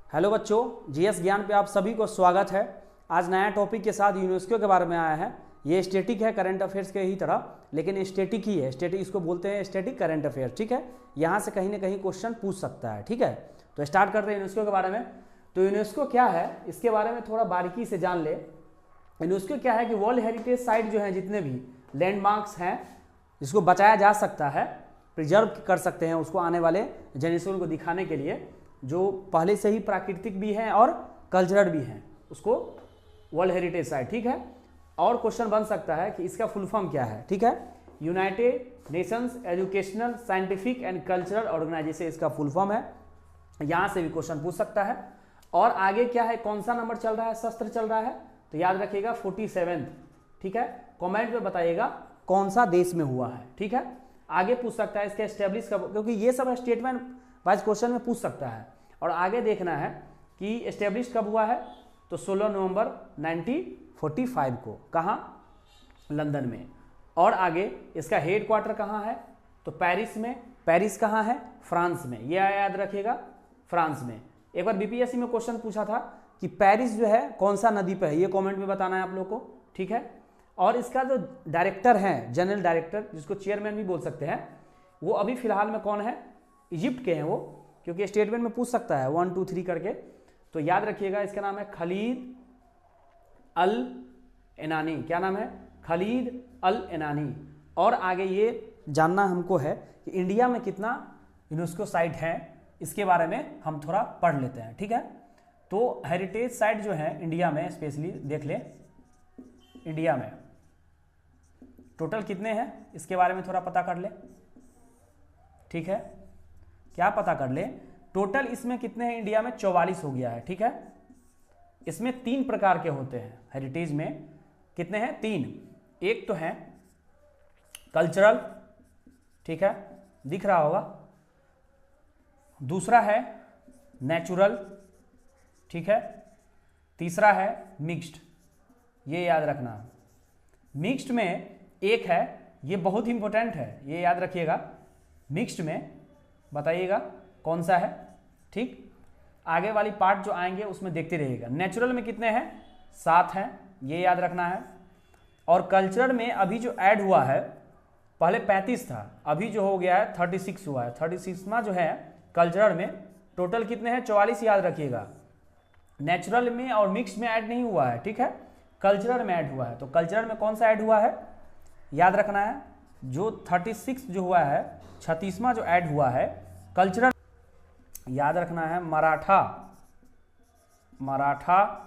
Hello बच्चों, GS ज्ञान पे आप सभी को स्वागत है। आज नया टॉपिक के साथ यूनेस्को के बारे में आया है। ये स्टैटिक है, करंट अफेयर्स के ही तरह, लेकिन स्टैटिक ही है। स्टैटिक इसको बोलते हैं, स्टैटिक करंट अफेयर। ठीक है, यहाँ से कहीं ना कहीं क्वेश्चन पूछ सकता है। ठीक है, तो स्टार्ट करते हैं यूनेस्को के बारे में। तो यूनेस्को क्या है, इसके बारे में थोड़ा बारीकी से जान ले। यूनेस्को क्या है कि वर्ल्ड हेरिटेज साइट जो है, जितने भी लैंडमार्क्स हैं, जिसको बचाया जा सकता है, प्रिजर्व कर सकते हैं उसको आने वाले जनरेशन को दिखाने के लिए, जो पहले से ही प्राकृतिक भी हैं और कल्चरल भी हैं, उसको वर्ल्ड हेरिटेज साइट। ठीक है, और क्वेश्चन बन सकता है कि इसका फुल फॉर्म क्या है। ठीक है, united nations educational scientific and cultural organization इसका फुल फॉर्म है। यहाँ से भी क्वेश्चन पूछ सकता है। और आगे क्या है, कौन सा नंबर चल रहा है, शस्त्र चल रहा है, तो याद रखिएगा 47। ठीक है, कमेंट में बताइएगा कौन सा देश में हुआ है। ठीक है, आगे पूछ सकता है इसका एस्टेब्लिश कब, क्योंकि ये सब स्टेटमेंट वाइज क्वेश्चन में पूछ सकता है। और आगे देखना है कि एस्टेब्लिश कब हुआ है, तो 16 नवंबर 1945 को। कहाँ? लंदन में। और आगे इसका हेड क्वार्टर कहाँ है, तो पेरिस में। पेरिस कहाँ है? फ्रांस में। ये याद रखिएगा, फ्रांस में। एक बार बीपीएससी में क्वेश्चन पूछा था कि पेरिस जो है कौन सा नदी पे है, ये कमेंट में बताना है आप लोग को। ठीक है, और इसका जो डायरेक्टर है, जनरल डायरेक्टर, जिसको चेयरमैन भी बोल सकते हैं, वो अभी फिलहाल में कौन है? इजिप्ट के हैं वो, क्योंकि स्टेटमेंट में पूछ सकता है 1 2 3 करके। तो याद रखिएगा, इसका नाम है खलीद अल एनानी। क्या नाम है? खलीद अल एनानी। और आगे ये जानना हमको है कि इंडिया में कितना यूनेस्को साइट है, इसके बारे में हम थोड़ा पढ़ लेते हैं। ठीक है, तो हेरिटेज साइट जो है इंडिया में, स्पेशली देख ले, इंडिया में टोटल कितने हैं, इसके बारे में थोड़ा पता कर ले। ठीक है, क्या पता कर ले, टोटल इसमें कितने हैं इंडिया में? 44 हो गया है। ठीक है, इसमें 3 प्रकार के होते हैं हेरिटेज में। कितने हैं? 3। एक तो है कल्चरल, ठीक है, दिख रहा होगा। दूसरा है नेचुरल, ठीक है। तीसरा है मिक्स्ड, ये याद रखना। मिक्स्ड में एक है, ये बहुत इंपॉर्टेंट है, ये याद रखिएगा। मिक्स्ड में बताइएगा कौन सा है। ठीक, आगे वाली पार्ट जो आएंगे उसमें देखते रहिएगा। नेचुरल में कितने हैं? 7 हैं, ये याद रखना है। और कल्चरल में अभी जो ऐड हुआ है, पहले 35 था, अभी जो हो गया है 36 हुआ है। 36वां जो है कल्चरल में। टोटल कितने हैं? 44 याद रखिएगा। नेचुरल में और मिक्स में ऐड नहीं हुआ है। ठीक है, कल्चरल में ऐड हुआ है। तो कल्चरल में कौन सा ऐड हुआ है, याद रखना है। जो 36 जो हुआ है, 36वां जो ऐड हुआ है कल्चरल, याद रखना है मराठा। मराठा,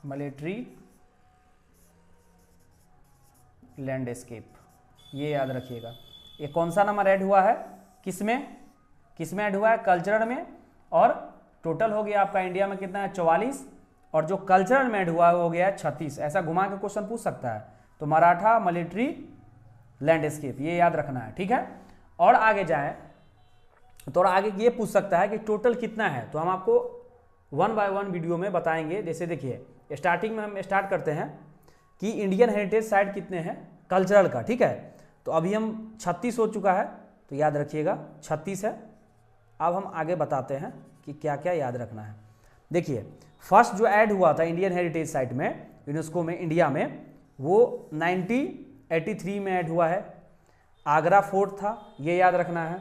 मिलिट्री लैंडस्केप, ये याद रखिएगा। ये कौन सा नंबर ऐड हुआ है, किसमें किसमें ऐड हुआ है? कल्चरल में। और टोटल हो गया आपका इंडिया में कितना है? 44। और जो कल्चरल में ऐड हुआ है वो हो गया है 36। ऐसा घुमा के क्वेश्चन पूछ सकता है। तो मराठा, मिलिट्री, लैंडस्केप, ये याद रखना है। ठीक है, और आगे जाए तो आगे ये पूछ सकता है कि टोटल कितना है। तो हम आपको 1 बाय 1 वीडियो में बताएंगे। जैसे देखिए, स्टार्टिंग में हम स्टार्ट करते हैं कि इंडियन हेरिटेज साइट कितने हैं कल्चरल का। ठीक है, तो अभी हम 36 हो चुका है, तो याद रखिएगा 36 है। अब हम आगे बताते हैं कि क्या क्या याद रखना है। देखिए, फर्स्ट जो ऐड हुआ था इंडियन हेरिटेज साइट में यूनेस्को में इंडिया में, वो 1983 में ऐड हुआ है। आगरा फोर्ट था, ये याद रखना है।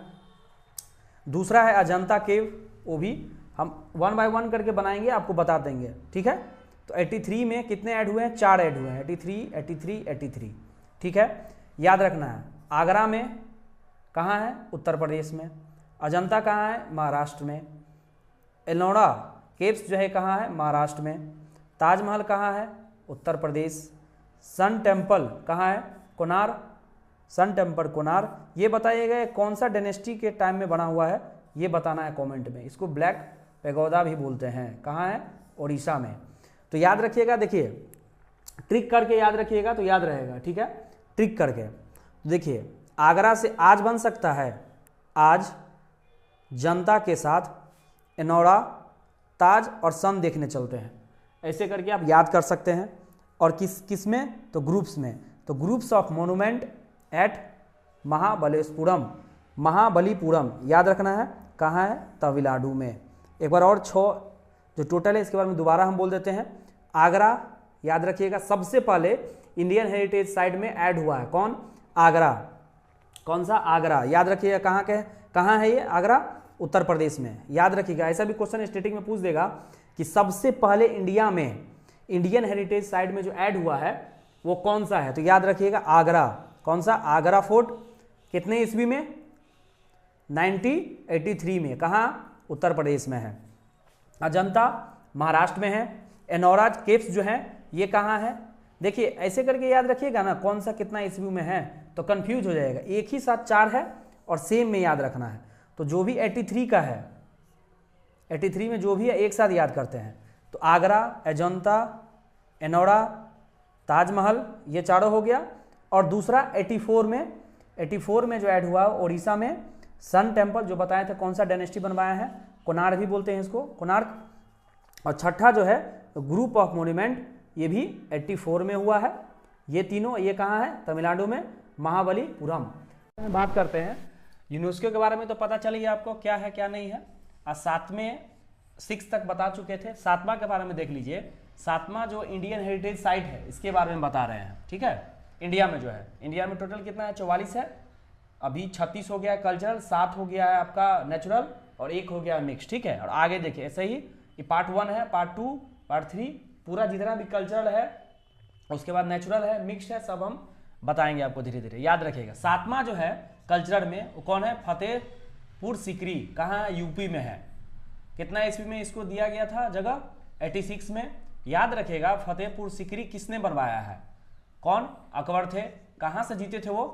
दूसरा है अजंता केव, वो भी हम 1 बाय 1 करके बनाएंगे, आपको बता देंगे। ठीक है, तो 83 में कितने ऐड हुए हैं? 4 ऐड हुए हैं, 83, 83, 83। ठीक है, याद रखना है। आगरा में कहाँ है? उत्तर प्रदेश में। अजंता कहाँ है? महाराष्ट्र में। एलोरा केव्स जो है कहाँ है? महाराष्ट्र में। ताजमहल कहाँ है? उत्तर प्रदेश। सन टेम्पल कहाँ है? कोनार। Sun temple Konark. ये बताइएगा कौन सा डायनेस्टी के टाइम में बना हुआ है, ये बताना है कमेंट में। इसको ब्लैक पैगोडा भी बोलते हैं। कहाँ है? उड़ीसा में। तो याद रखिएगा, देखिए ट्रिक करके याद रखिएगा तो याद रहेगा। ठीक है, ट्रिक करके देखिए, आगरा से आज बन सकता है, आज जनता के साथ एनोरा, ताज और सन देखने चलते हैं। ऐसे करके आप याद कर सकते हैं। और किस में? तो ग्रुप्स में। तो groups of monument at Mahabaleshwaram. Mahabalipuram याद रखना है, कहाँ है, तमिलनाडु में। एक बार और 6 जो टोटल है इसके बारे में दोबारा हम बोल देते हैं। आगरा याद रखिएगा, सबसे पहले इंडियन हेरिटेज साइट में ऐड हुआ है, कौन, आगरा। कौन सा, आगरा, याद रखिएगा। कहाँ है ये, आगरा, उत्तर प्रदेश में, याद रखिएगा। ऐसा भी क्वेश्चन स्टैटिक में पूछ देगा कि सबसे पहले इंडिया में इंडियन हेरिटेज साइट में जो ऐड हुआ है वो कौन सा है, तो याद रखिएगा आगरा। कौन सा, आगरा फोर्ट, कितने ईस्वी में, 1983 में, कहाँ, उत्तर प्रदेश में है। अजंता महाराष्ट्र में है। एनोरा केव्स जो है ये कहाँ है, देखिए ऐसे करके याद रखिएगा ना, कौन सा कितना ईस्वी में है तो कंफ्यूज हो जाएगा। एक ही साथ 4 है और सेम में याद रखना है, तो जो भी 83 का है, 83 में जो भी है एक साथ याद करते हैं। तो आगरा, अजंता, एनोरा, ताजमहल, ये चारों हो गया। और दूसरा 84 में जो ऐड हुआ उड़ीसा में सन टेम्पल, जो बताए थे कौन सा डायनेस्टी बनवाया है, कोणार्क भी बोलते हैं इसको, कोणार्क। और छठा जो है ग्रुप ऑफ मोन्यूमेंट, ये भी 84 में हुआ है। ये तीनों, ये कहाँ है, तमिलनाडु में, महाबलीपुरम। बात करते हैं यूनेस्को के बारे में, तो पता चल गया आपको क्या है क्या नहीं है। आज 6 तक बता चुके थे। 7वां के बारे में देख लीजिए। 7वां जो इंडियन हेरिटेज साइट है इसके बारे में बता रहे हैं, ठीक है। इंडिया में जो है, इंडिया में टोटल कितना है, 44 है। अभी 36 हो गया है कल्चरल, 7 हो गया है आपका नेचुरल और 1 हो गया है मिक्स, ठीक है। और आगे देखिए ऐसे ही, ये पार्ट 1 है, पार्ट 2, पार्ट 3, पूरा जितना भी कल्चरल है, उसके बाद नेचुरल है, मिक्स है, सब हम बताएंगे आपको धीरे धीरे, याद रखिएगा। 7वां जो है कल्चरल में वो कौन है, फतेहपुर सीकरी, कहाँ है, यूपी में है। कितना ईस्वी में इसको दिया गया था जगह, 86 में। याद रखिएगा फतेहपुर सीकरी किसने बनवाया है, कौन, अकबर थे। कहाँ से जीते थे वो,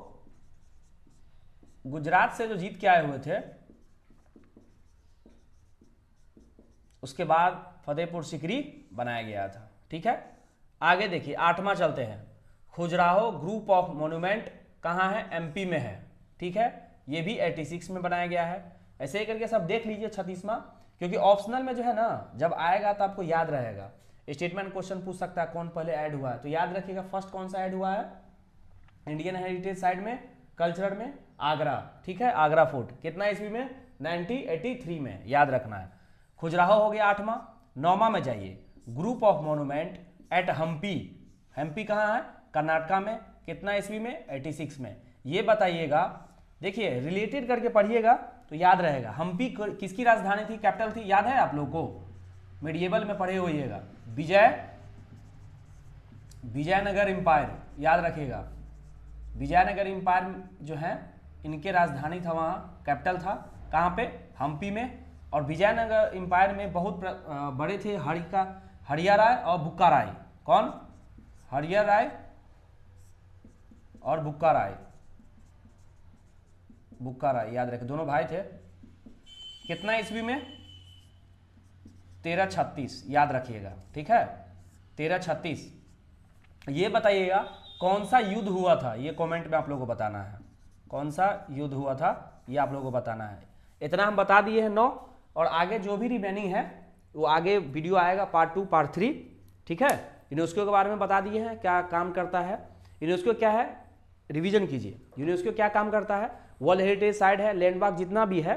गुजरात से जो जीत के आए हुए थे, उसके बाद फतेहपुर सीकरी बनाया गया था, ठीक है। आगे देखिए 8वां चलते हैं। खजुराहो ग्रुप ऑफ मोन्यूमेंट कहाँ है, एमपी में है, ठीक है। ये भी 86 में बनाया गया है। ऐसे ही करके सब देख लीजिए 36वां, क्योंकि ऑप्शनल में जो है ना जब आएगा तो आपको याद रहेगा। स्टेटमेंट क्वेश्चन पूछ सकता है कौन पहले ऐड हुआ है, तो याद रखिएगा फर्स्ट कौन सा ऐड हुआ है इंडियन हेरिटेज साइट में, कल्चरल में, आगरा, ठीक है। आगरा फोर्ट कितना ईस्वी में, 1983 में, याद रखना है। खजुराहो हो गया 8वां। 9वां में जाइए, group of monument at Hampi. Hampi कहाँ है, कर्नाटका में, कितना ईस्वी में, 86 में। ये बताइएगा, देखिए रिलेटेड करके पढ़िएगा तो याद रहेगा। हम्पी किसकी राजधानी थी, कैपिटल थी, याद है आप लोगों को, मेडिएवल में पढ़े होइएगा। विजयनगर एम्पायर, याद रखिएगा। विजयनगर एम्पायर जो है इनके राजधानी था, वहाँ कैपिटल था, कहाँ पे, हम्पी में। और विजयनगर एम्पायर में बहुत बड़े थे हरिया राय और बुक्का राय। कौन, हरिया राय और बुक्का राय, याद रखें, दोनों भाई थे। कितना ईस्वी में, 1336, याद रखिएगा, ठीक है, 1336। ये बताइएगा कौन सा युद्ध हुआ था, ये कमेंट में आप लोगों को बताना है, कौन सा युद्ध हुआ था ये आप लोगों को बताना है। इतना हम बता दिए हैं 9, और आगे जो भी रिमेनिंग है वो आगे वीडियो आएगा, पार्ट 2, पार्ट 3, ठीक है। यूनेस्को के बारे में बता दिए हैं क्या काम करता है। यूनेस्को क्या है, रिवीजन कीजिए। यूनेस्को क्या काम करता है, वर्ल्ड हेरिटेज साइट है, लैंडमार्क जितना भी है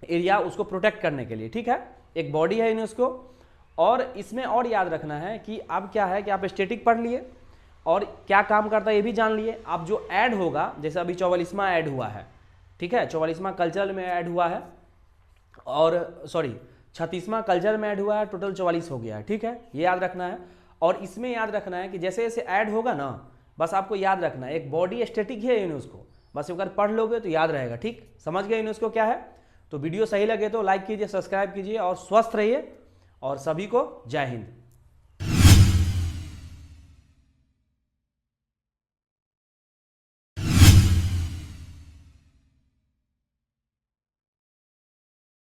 एरिया, उसको प्रोटेक्ट करने के लिए, ठीक है। एक बॉडी है यूनेस्को। और इसमें और याद रखना है कि अब क्या है कि आप स्टैटिक पढ़ लिए और क्या काम करता है ये भी जान लिए। अब जो ऐड होगा, जैसे अभी 44वां ऐड हुआ है, ठीक है, 44वां कल्चरल में ऐड हुआ है, और सॉरी 36वां कल्चर में ऐड हुआ है, टोटल 44 हो गया है, ठीक है, ये याद रखना है। और इसमें याद रखना है कि जैसे जैसे ऐड होगा ना, बस आपको याद रखना है एक बॉडी स्टैटिक है यूनेस्को, बस अगर पढ़ लोगे तो याद रहेगा, ठीक, समझ गए यूनेस्को क्या है। तो वीडियो सही लगे तो लाइक कीजिए, सब्सक्राइब कीजिए और स्वस्थ रहिए, और सभी को जय हिंद।